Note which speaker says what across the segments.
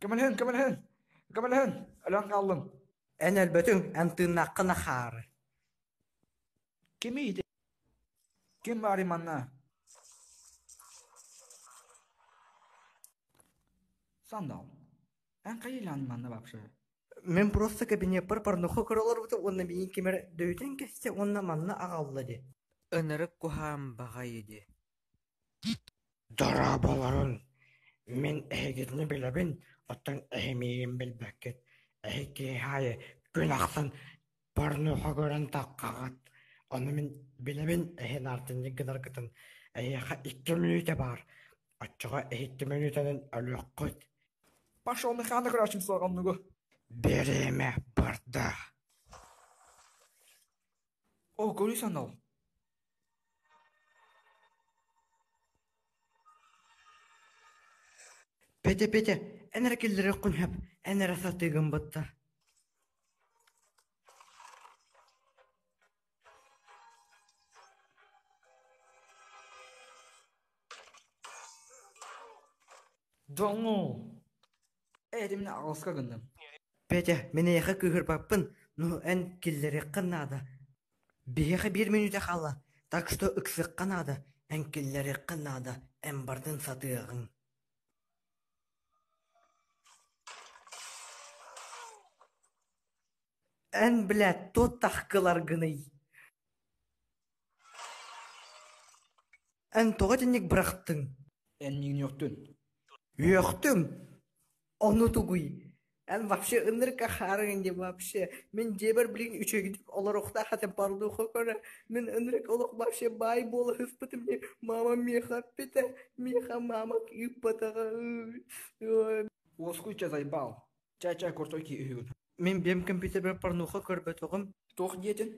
Speaker 1: Кемелһен. Ölən qaldın.
Speaker 2: En elbetün en tırnakkına xarı.
Speaker 1: Kim idi? Kim var imanna? Sandal. En qayılan imanna вообще.
Speaker 2: Men просто кабине парнуху көрөлөр бут, онна биин кемер дөйтен кесте, онна манна агаллады. Ынырык кухам багайыды. Дара боларын. Мен әйгетini білебін, оттан әймейін білбәккет. Әйке хайы, күн ақсын, парнуха көрін таққағат. Оны мен білебін, әйін артын егінар күтін. Әйеға 2 минуте бар. Отчыға 2 минутанын әліқ қыт.
Speaker 1: Пошел механик рашим соғанныгы.
Speaker 2: Береме барда.
Speaker 1: О, көрі сандал.
Speaker 2: Пете, әнір келдері құнхап, әнір асатығын бұтта.
Speaker 1: Доңу. Әдіміне ағылысқа күндім.
Speaker 2: Пете, мене яқа күйір баппын, ну ән келдері қынады. Бейеға 1 минуте қала, так что үксік қанады, ән келдері қынады, ән бардың сатығын. Ән біләт, тот таққылар гыный. Ән тоға денек бірақтың.
Speaker 1: Ән неген yoktun.
Speaker 2: Yoktun. Onu tuğuy. Ән вообще ынырка харыңды вообще. Мен дебір білген үші гидіп, олар оқта хатым пардуға көрі. Мен ынырк олық вообще бай болы хыспытым. Мама меха петі, меха мама күйіп батаға.
Speaker 1: Осқуй заебал. Чай кортой ки үйін.
Speaker 2: Мен бем компьютер парнуха көрбөт оғым.
Speaker 1: Тоқ детін?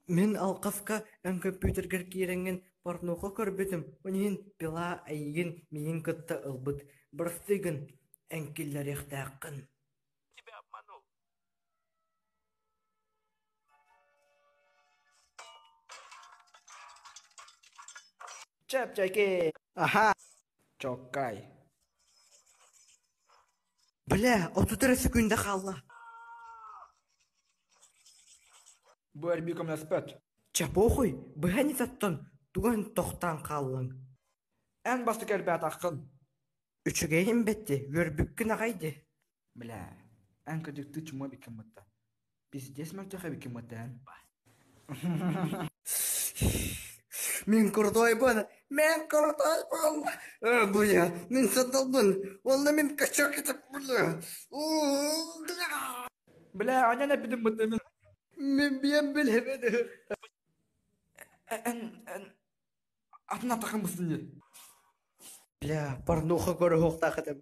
Speaker 2: Мен алқафка ән компьютергер керенген парнуха көрбөтім. Онын пила айген мейін күтті ұлбыт. Бірстігін әнкелер ектақын.
Speaker 3: Тебя обманул.
Speaker 1: Чәп чайке.
Speaker 2: Аха.
Speaker 1: Чоккай.
Speaker 2: Бля, 30 секунда қалла.
Speaker 1: Бұл әрбекім әспәт.
Speaker 2: Чапохуй, бұғани саттан, туған тоқтан қаллың.
Speaker 1: Ән басты кәрбәт ақын.
Speaker 2: Үчігейін бәтті, өрбіккін ағайды.
Speaker 1: Бля, ән көдікті чума бекім мұтта. Пиздес мәртіға бекім мұтта ән.
Speaker 2: Мен кұрдай бұны. Бля, мен саталбын. Олда мен качақ етіп, бля.
Speaker 1: Бля, анян әпідім мұтта мен.
Speaker 2: Мен бейін білемеді.
Speaker 1: Ән... Атына тақын бұсын не?
Speaker 2: Бля, парнуха көрі хоқтақытым.